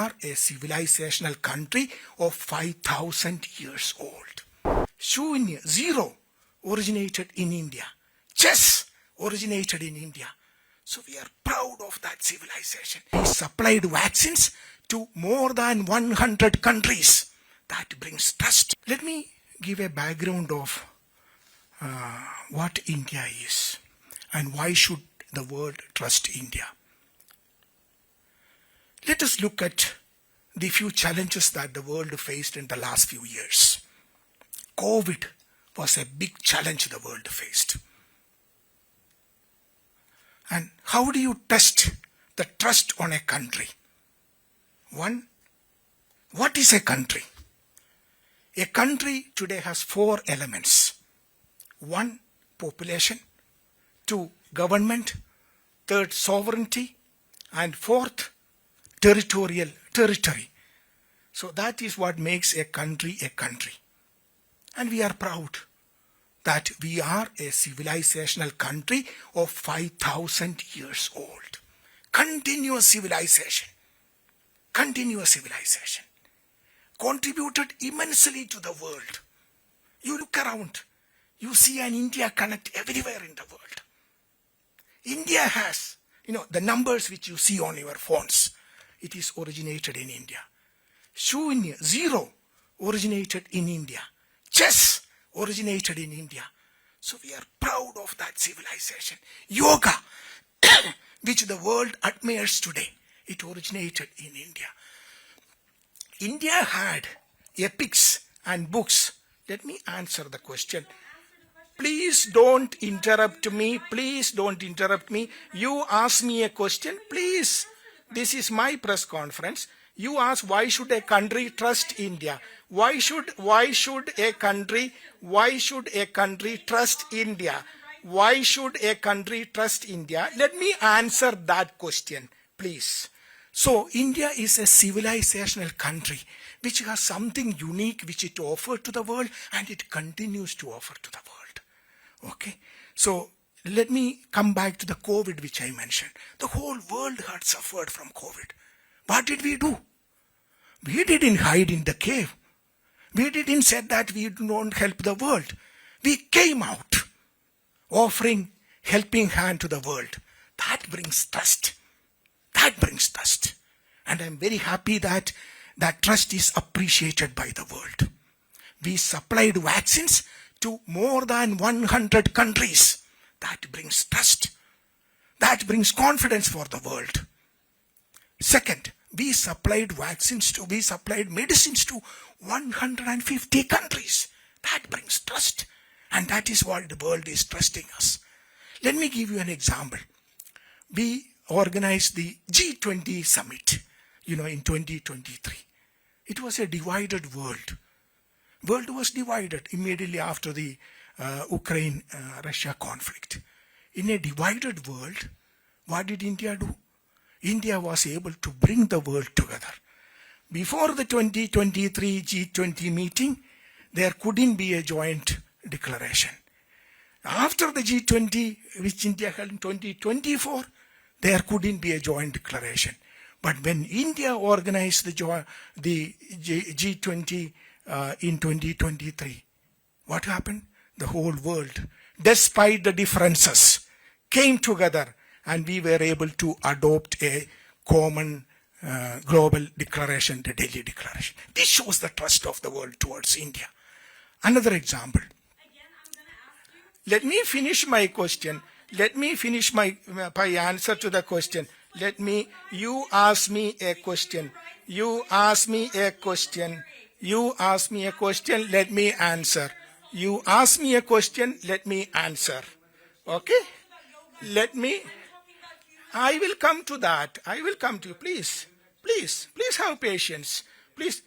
are a civilizational country of 5,000 years old. Shunya, zero, originated in India. Chess originated in India. So we are proud of that civilization. We supplied vaccines to more than 100 countries. That brings trust. Let me give a background of what India is and why should the world trust India. Let us look at the few challenges that the world faced in the last few years. COVID was a big challenge the world faced. And how do you test the trust on a country? One, what is a country? A country today has 4 elements. 1, population. 2, government. 3rd, sovereignty. And 4th, territory. So that is what makes a country a country. And we are proud that we are a civilizational country of 5,000 years old. Continuous civilization. Contributed immensely to the world. You look around, you see an India connect everywhere in the world. India has, the numbers which you see on your phones, it is originated in India. Shunya, zero, originated in India. Chess originated in India. So we are proud of that civilization. Yoga, which the world admires today, it originated in India. India had epics and books. Let me answer the question. Please don't interrupt me. You ask me a question. Please. This is my press conference. You ask why should a country trust India? Why should a country trust India? Why should a country trust India? Let me answer that question, please. So India is a civilizational country which has something unique which it offered to the world and it continues to offer to the world. Okay. So let me come back to the COVID which I mentioned. The whole world had suffered from COVID. What did we do? We didn't hide in the cave. We didn't say that we don't help the world. We came out offering helping hand to the world. That brings trust. And I'm very happy that that trust is appreciated by the world. We supplied vaccines to more than 100 countries. That brings trust. That brings confidence for the world. Second, we supplied medicines to 150 countries. That brings trust. And that is what the world is trusting us. Let me give you an example. We organized the G20 summit, in 2023. It was a divided world. World was divided immediately after the Ukraine-Russia conflict. In a divided world, what did India do? India was able to bring the world together. Before the 2023 G20 meeting, there couldn't be a joint declaration. After the G20, which India held in 2024, there couldn't be a joint declaration. But when India organized the G20 in 2023, what happened? The whole world, despite the differences, came together and we were able to adopt a common global declaration, the Delhi Declaration. This shows the trust of the world towards India. Another example. Let me finish my question. Let me finish my answer to the question. You ask me a question. Let me answer. You ask me a question, let me answer. Okay? I will come to that. Please have patience. Please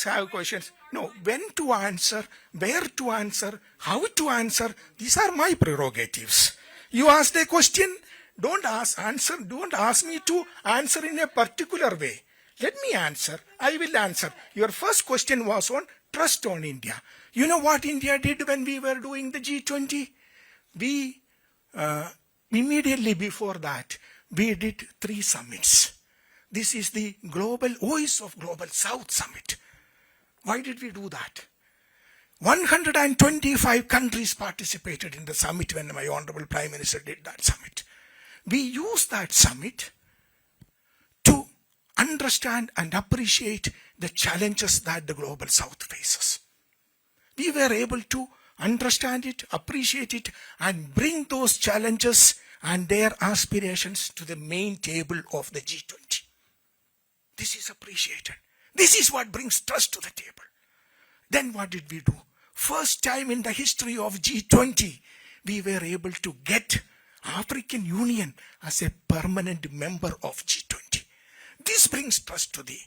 have questions. No, when to answer, where to answer, how to answer, these are my prerogatives. You asked a question, don't ask me to answer in a particular way. Let me answer. I will answer. Your first question was on trust on India. You know what India did when we were doing the G20? We, immediately before that, we did 3 summits. This is the Global Voice of Global South Summit. Why did we do that? 125 countries participated in the summit when my Honorable Prime Minister did that summit. We used that summit to understand and appreciate the challenges that the Global South faces. We were able to understand it, appreciate it, and bring those challenges and their aspirations to the main table of the G20. This is appreciated. This is what brings trust to the table. Then what did we do? First time in the history of G20, we were able to get African Union as a permanent member of G20. This brings trust to the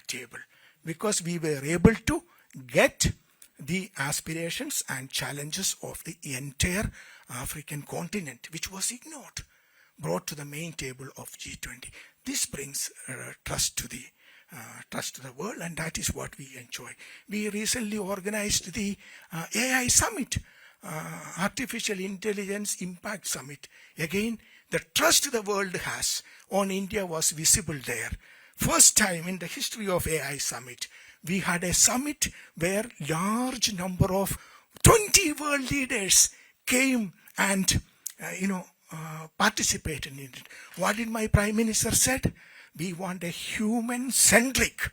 table because we were able to get the aspirations and challenges of the entire African continent, which was ignored, brought to the main table of G20. This brings trust to the world, and that is what we enjoy. We recently organized the AI Summit, Artificial Intelligence Impact Summit. Again, the trust the world has on India was visible there. First time in the history of AI Summit, we had a summit where large number of 20 world leaders came and participated in it. What did my Prime Minister said? We want a human-centric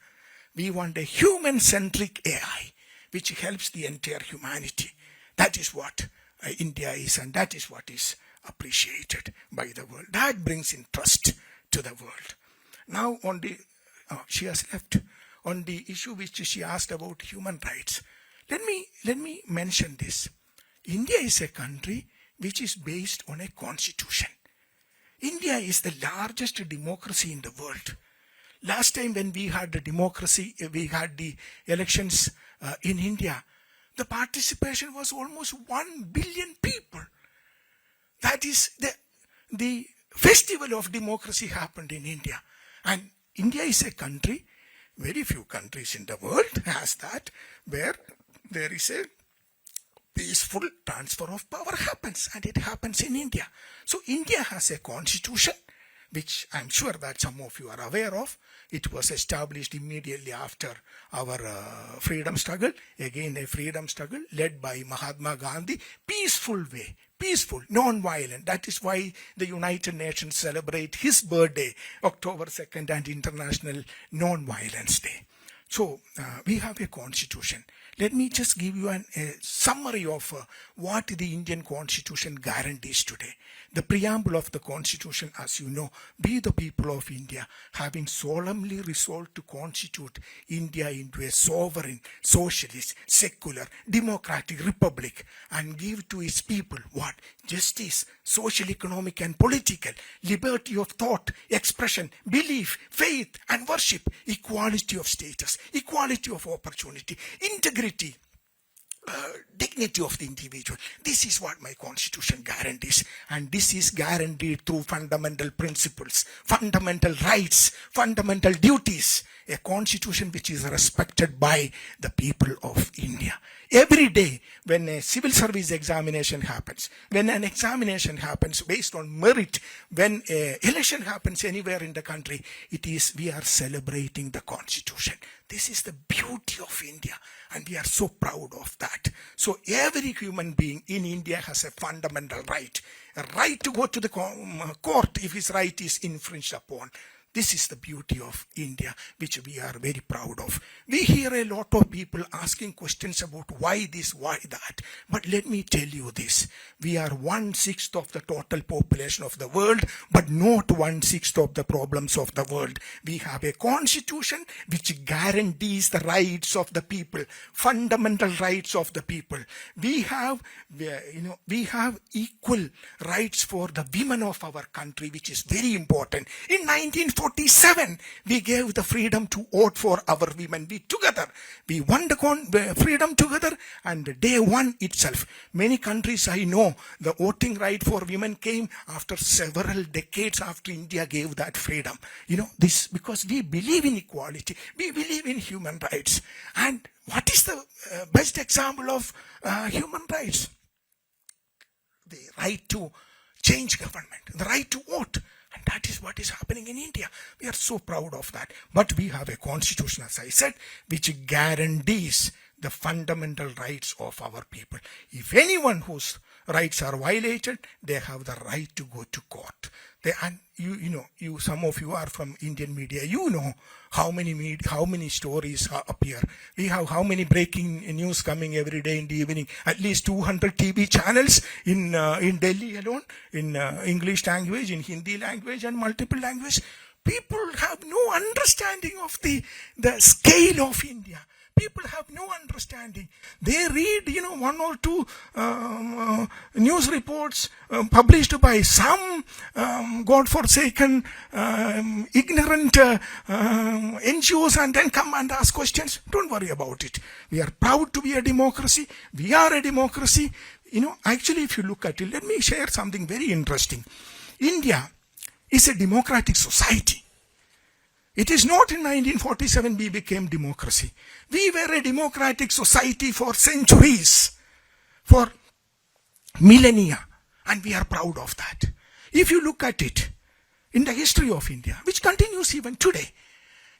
AI which helps the entire humanity. That is what India is, and that is what is appreciated by the world. That brings in trust to the world. Now on the, she has left, on the issue which she asked about human rights. Let me mention this. India is a country which is based on a constitution. India is the largest democracy in the world. Last time when we had the democracy, we had the elections in India, the participation was almost 1 billion people. That is the festival of democracy happened in India. And India is a country, very few countries in the world has that, where there is a peaceful transfer of power happens, and it happens in India. So India has a constitution, which I'm sure that some of you are aware of. It was established immediately after our freedom struggle. Again, a freedom struggle led by Mahatma Gandhi. Peaceful way, peaceful, non-violent. That is why the United Nations celebrate his birthday, October 2nd, and International Non-Violence Day. So we have a constitution. Let me just give you a summary of what the Indian constitution guarantees today. The preamble of the constitution, as you know, we the people of India, having solemnly resolved to constitute India into a sovereign, socialist, secular, democratic republic, and give to its people what? Justice, social, economic, and political, liberty of thought, expression, belief, faith, and worship, equality of status, equality of opportunity, integrity, dignity of the individual. This is what my constitution guarantees, and this is guaranteed through fundamental principles, fundamental rights, fundamental duties, a constitution which is respected by the people of India. Every day when a civil service examination happens, when an examination happens based on merit, when an election happens anywhere in the country, we are celebrating the constitution. This is the beauty of India, and we are so proud of that. So every human being in India has a fundamental right, a right to go to the court if his right is infringed upon. This is the beauty of India, which we are very proud of. We hear a lot of people asking questions about why this, why that. But let me tell you this. We are 1/6 of the total population of the world, but not 1/6 of the problems of the world. We have a constitution which guarantees the rights of the people, fundamental rights of the people. We have equal rights for the women of our country, which is very important. In 1947, we gave the freedom to vote for our women. We won the freedom together, and day one itself. Many countries I know, the voting right for women came after several decades after India gave that freedom. This because we believe in equality, we believe in human rights. And what is the best example of human rights? The right to change government, the right to vote. And that is what is happening in India. We are so proud of that. But we have a constitution, as I said, which guarantees the fundamental rights of our people. If anyone whose rights are violated, they have the right to go to court. And some of you are from Indian media. You know how many stories appear. We have how many breaking news coming every day in the evening. At least 200 TV channels in Delhi alone, in English language, in Hindi language, and multiple language. People have no understanding of the scale of India. People have no understanding. They read, one or two news reports published by some godforsaken, ignorant NGOs, and then come and ask questions. Don't worry about it. We are proud to be a democracy. We are a democracy. Actually, if you look at it, let me share something very interesting. India is a democratic society. It is not in 1947 we became democracy. We were a democratic society for centuries, for millennia, and we are proud of that. If you look at it in the history of India, which continues even today,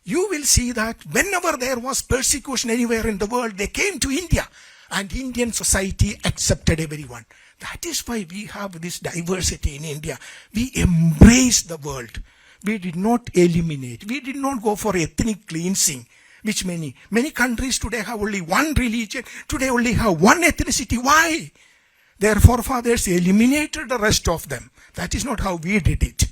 you will see that whenever there was persecution anywhere in the world, they came to India, and Indian society accepted everyone. That is why we have this diversity in India. We embrace the world. We did not eliminate. We did not go for ethnic cleansing, which many countries today have only one religion. Today only have one ethnicity. Why? Their forefathers eliminated the rest of them. That is not how we did it.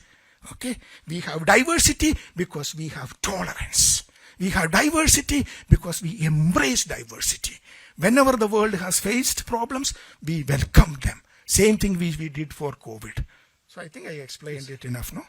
Okay? We have diversity because we have tolerance. We have diversity because we embrace diversity. Whenever the world has faced problems, we welcome them. Same thing we did for COVID. So I think I explained it enough, no?